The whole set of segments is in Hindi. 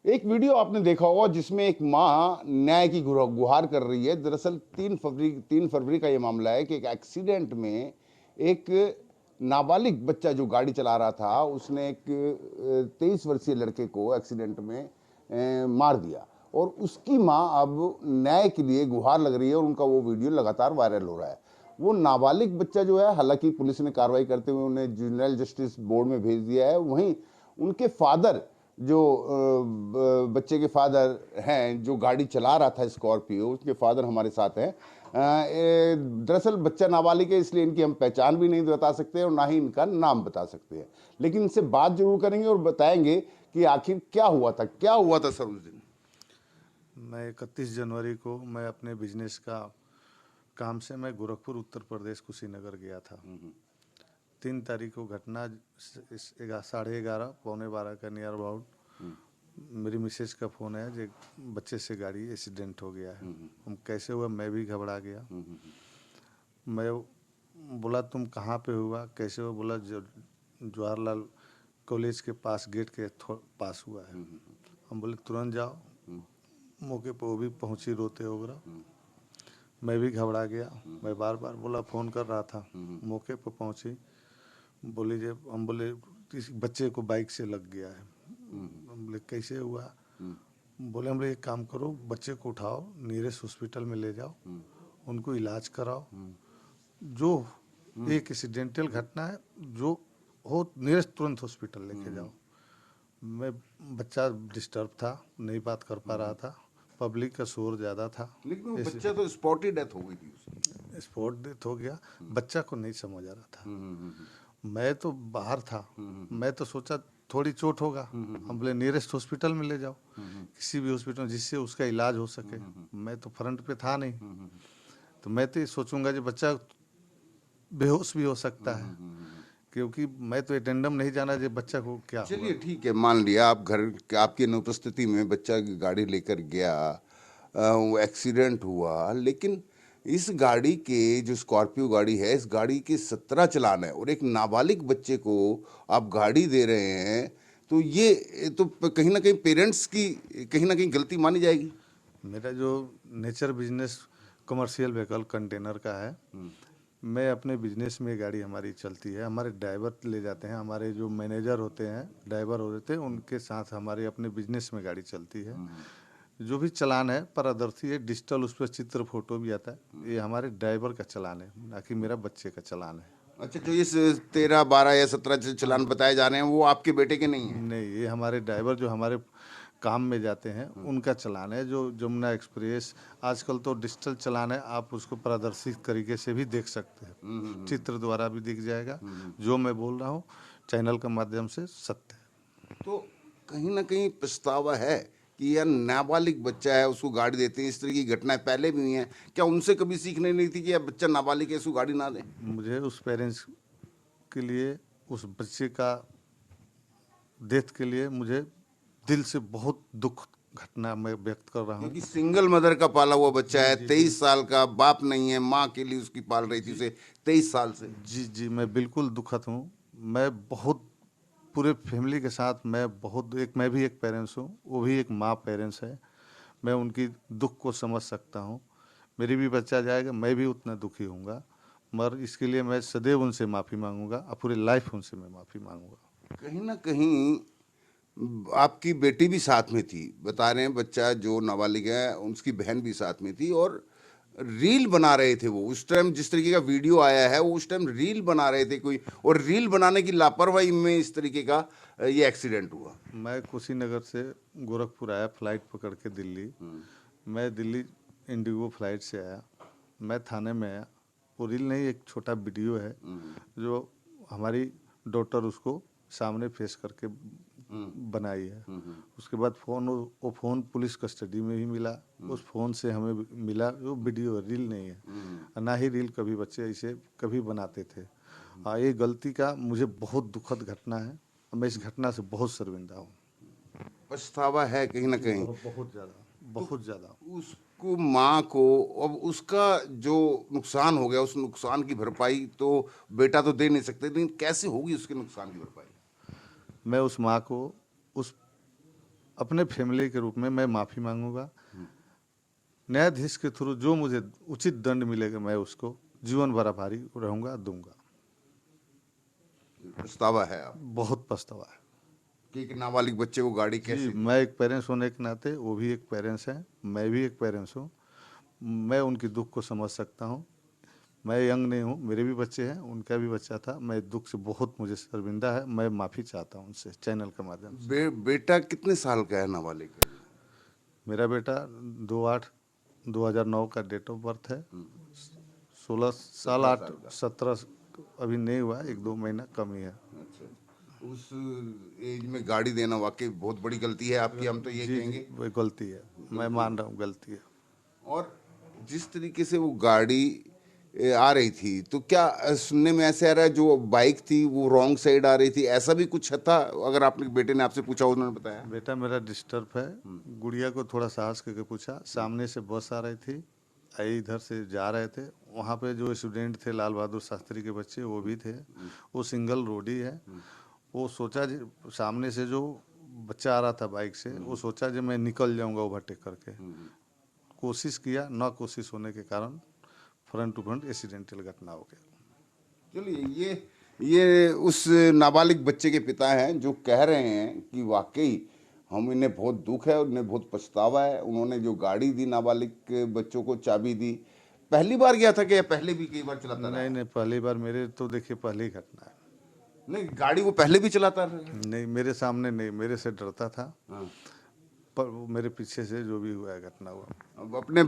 एक वीडियो आपने देखा होगा जिसमें एक माँ न्याय की गुहार कर रही है। दरअसल 3 फरवरी का ये मामला है कि एक एक्सीडेंट में एक नाबालिग बच्चा जो गाड़ी चला रहा था उसने एक 23 वर्षीय लड़के को एक्सीडेंट में मार दिया और उसकी माँ अब न्याय के लिए गुहार लग रही है और उनका वो वीडियो लगातार वायरल हो रहा है। वो नाबालिग बच्चा जो है, हालांकि पुलिस ने कार्रवाई करते हुए उन्हें जुवेनाइल जस्टिस बोर्ड में भेज दिया है। वहीं उनके फादर जो बच्चे के फादर हैं, जो गाड़ी चला रहा था स्कॉर्पियो, उसके फादर हमारे साथ हैं। दरअसल बच्चा नाबालिग है, इसलिए इनकी हम पहचान भी नहीं बता सकते और ना ही इनका नाम बता सकते हैं, लेकिन इनसे बात जरूर करेंगे और बताएंगे कि आखिर क्या हुआ था, क्या हुआ था सर उस दिन। मैं 31 जनवरी को मैं अपने बिजनेस का काम से मैं गोरखपुर उत्तर प्रदेश कुशीनगर गया था। 3 तारीख को घटना 11:30 पौने 12 का नियर अबाउट मेरी मिसेज का फ़ोन है जो बच्चे से गाड़ी एक्सीडेंट हो गया है। हम कैसे हुआ मैं भी घबरा गया। मैं बोला तुम कहाँ पे हुआ, कैसे हुआ, बोला जवाहरलाल कॉलेज के पास गेट के पास हुआ है। हम बोले तुरंत जाओ। मौके पर वो भी पहुंची रोते वगैरह। मैं भी घबरा गया। मैं बार बार बोला फ़ोन कर रहा था। मौके पर पहुंची, बोली जब हम बोले किसी बच्चे को बाइक से लग गया है। हम बोले कैसे हुआ, बोले हम लोग एक काम करो, बच्चे को उठाओ नियरेस्ट हॉस्पिटल में ले जाओ, उनको इलाज कराओ। जो एक एक्सीडेंटल घटना है, जो हो नियरेस्ट तुरंत हॉस्पिटल लेके जाओ। मैं बच्चा डिस्टर्ब था, नहीं बात कर पा रहा था, पब्लिक का शोर ज़्यादा था। लेकिन वो बच्चा तो स्पॉटी डेथ हो गई थी उसकी। स्पॉट डेथ हो गया। बच्चा को नहीं समझ आ रहा था। मैं तो बाहर था। मैं तो सोचा थोड़ी चोट होगा। हम बोले नियरेस्ट हॉस्पिटल में ले जाओ, किसी भी हॉस्पिटल जिससे उसका इलाज हो सके। मैं तो फ्रंट पे था नहीं, तो मैं तो ये सोचूंगा जो बच्चा बेहोश भी हो सकता है, क्योंकि मैं तो अटेंडम नहीं जाना जो बच्चा को क्या हुआ। चलिए ठीक है, मान लिया आप घर आपकी अनुपस्थिति में बच्चा गाड़ी लेकर गया, वो एक्सीडेंट हुआ, लेकिन इस गाड़ी के जो स्कॉर्पियो गाड़ी है, इस गाड़ी के 17 चालान है और एक नाबालिग बच्चे को आप गाड़ी दे रहे हैं, तो ये तो कहीं ना कहीं पेरेंट्स की कहीं ना कहीं गलती मानी जाएगी। मेरा जो nature business commercial vehicle container का है, मैं अपने बिजनेस में गाड़ी हमारी चलती है। हमारे ड्राइवर ले जाते हैं, हमारे जो मैनेजर होते हैं, ड्राइवर होते हैं, उनके साथ हमारे अपने बिजनेस में गाड़ी चलती है। जो भी चालान है पारदर्शी है, डिजिटल, उस पर चित्र फोटो भी आता है। ये हमारे ड्राइवर का चालान है, ना कि मेरा बच्चे का चालान है। अच्छा, जो इस 13, 12 या 17 जो चालान बताए जा रहे हैं वो आपके बेटे के नहीं है। नहीं, ये हमारे ड्राइवर जो हमारे काम में जाते हैं उनका चालान है। जो जमुना एक्सप्रेस, आजकल तो डिजिटल चालान है, आप उसको पारदर्शी तरीके से भी देख सकते हैं, चित्र द्वारा भी दिख जाएगा। जो मैं बोल रहा हूँ चैनल के माध्यम से सत्य है। तो कहीं ना कहीं पछतावा है कि यार नाबालिग बच्चा है, उसको गाड़ी देते हैं। इस तरह की घटनाएं पहले भी हुई हैं, क्या उनसे कभी सीखने नहीं थी कि यार बच्चा नाबालिग है, इसको गाड़ी ना दें। मुझे उस पेरेंट्स के लिए, उस बच्चे का डेथ के लिए मुझे दिल से बहुत दुख घटना मैं व्यक्त कर रहा हूँ। क्योंकि सिंगल मदर का पाला हुआ बच्चा है, 23 साल का, बाप नहीं है, माँ के लिए उसकी पाल रही थी उसे 23 साल से। जी जी, मैं बिल्कुल दुखद हूँ। मैं बहुत पूरे फैमिली के साथ, मैं बहुत मैं भी एक पेरेंट्स हूँ, वो भी एक माँ पेरेंट्स है। मैं उनकी दुख को समझ सकता हूँ। मेरी भी बच्चा जाएगा, मैं भी उतना दुखी होऊंगा, मगर इसके लिए मैं सदैव उनसे माफ़ी मांगूंगा और पूरी लाइफ उनसे मैं माफ़ी मांगूंगा। कहीं ना कहीं आपकी बेटी भी साथ में थी, बता रहे हैं, बच्चा जो नाबालिग है उसकी बहन भी साथ में थी और रील बना रहे थे वो उस टाइम। जिस तरीके का वीडियो आया है वो उस टाइम रील बना रहे थे कोई, और रील बनाने की लापरवाही में इस तरीके का ये एक्सीडेंट हुआ। मैं कुशीनगर से गोरखपुर आया फ्लाइट पकड़ के दिल्ली। मैं दिल्ली इंडिगो फ्लाइट से आया, मैं थाने में आया। वो रील नहीं, एक छोटा वीडियो है जो हमारी डॉटर उसको सामने फेस करके बनाई है। उसके बाद वो फ़ोन पुलिस कस्टडी में भी मिला। उस फ़ोन से हमें मिला वो वीडियो, रील नहीं है। और ना ही रील कभी बच्चे इसे कभी बनाते थे। हाँ, ये गलती का मुझे बहुत दुखद घटना है। मैं इस घटना से बहुत शर्मिंदा हूँ। पछतावा है कहीं ना कहीं। बहुत ज़्यादा, तो बहुत ज़्यादा। उसको, माँ को, अब उसका जो नुकसान हो गया, उस नुकसान की भरपाई तो बेटा तो दे नहीं सकते, लेकिन कैसे होगी उसके नुकसान की भरपाई। मैं उस माँ को, उस अपने फैमिली के रूप में मैं माफ़ी मांगूंगा। न्यायाधीश के थ्रू जो मुझे उचित दंड मिलेगा मैं उसको जीवन भर आभारी रहूंगा, दूंगा। पछतावा है आप बहुत पछतावा है कि एक नाबालिग बच्चे को गाड़ी जी। कैसे दी? मैं एक पेरेंट्स होने के नाते वो भी एक पेरेंट्स हैं, मैं भी एक पेरेंट्स हूँ। मैं उनकी दुख को समझ सकता हूँ। मैं यंग नहीं हूँ, मेरे भी बच्चे हैं, उनका भी बच्चा था। मैं दुख से बहुत मुझे शर्मिंदा है। मैं माफ़ी चाहता हूँ उनसे चैनल के माध्यम से। बेटा कितने साल का है नाबालिग का? मेरा बेटा 2/8/2009 का डेट ऑफ बर्थ है। 16 साल 8 17 अभी नहीं हुआ, 1-2 महीना कम ही है। अच्छा, उस एज में गाड़ी देना वाकई बहुत बड़ी गलती है आपकी, हम तो ये जी कहेंगे। वो गलती है, मैं मान रहा हूँ गलती है। और जिस तरीके से वो गाड़ी आ रही थी, तो क्या सुनने में ऐसे आ रहा है जो बाइक थी वो रॉन्ग साइड आ रही थी, ऐसा भी कुछ था? अगर आपने बेटे ने आपसे पूछा, उन्होंने बताया? बेटा मेरा डिस्टर्ब है। गुड़िया को थोड़ा साहस करके पूछा, सामने से बस आ रही थी, आई इधर से जा रहे थे। वहाँ पे जो स्टूडेंट थे लाल बहादुर शास्त्री के बच्चे वो भी थे। वो सिंगल रोड ही है। वो सोचा जी सामने से जो बच्चा आ रहा था बाइक से, वो सोचा जी मैं निकल जाऊंगा ओवरटेक करके। कोशिश किया, ना कोशिश होने के कारण फ्रंट टू फ्रंट एक्सीडेंटल घटना हो गया। चलिए, ये उस नाबालिग बच्चे के पिता हैं जो कह रहे हैं कि वाकई हम इन्हें बहुत दुख है और इन्हें बहुत पछतावा है। उन्होंने जो गाड़ी दी नाबालिग बच्चों को, चाबी दी, पहली बार गया था कि या पहले भी कई बार चलाता रहा नहीं है? नहीं, पहली बार। मेरे तो देखिए पहली घटना है। नहीं, गाड़ी वो पहले भी चलाता रहा है? नहीं, मेरे सामने नहीं, मेरे से डरता था, हाँ। पर वो मेरे पीछे से जो भी हुआ है घटना हुआ। अब अपने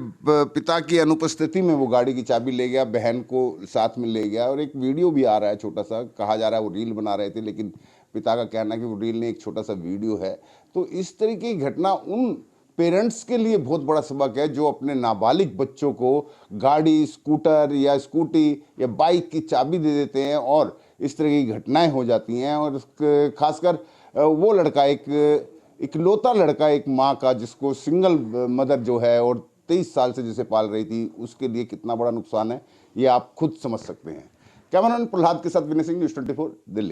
पिता की अनुपस्थिति में वो गाड़ी की चाबी ले गया, बहन को साथ में ले गया, और एक वीडियो भी आ रहा है छोटा सा, कहा जा रहा है वो रील बना रहे थे, लेकिन पिता का कहना है कि वो रील नहीं, एक छोटा सा वीडियो है। तो इस तरीके की घटना उन पेरेंट्स के लिए बहुत बड़ा सबक है जो अपने नाबालिग बच्चों को गाड़ी, स्कूटर या स्कूटी या बाइक की चाबी दे देते हैं और इस तरह की घटनाएं हो जाती हैं। और खासकर वो लड़का, एक इकलौता लड़का, एक माँ का जिसको सिंगल मदर जो है और 23 साल से जिसे पाल रही थी, उसके लिए कितना बड़ा नुकसान है ये आप खुद समझ सकते हैं। कैमरामैन प्रहलाद के साथ विनय सिंह, न्यूज़ 24 दिल्ली।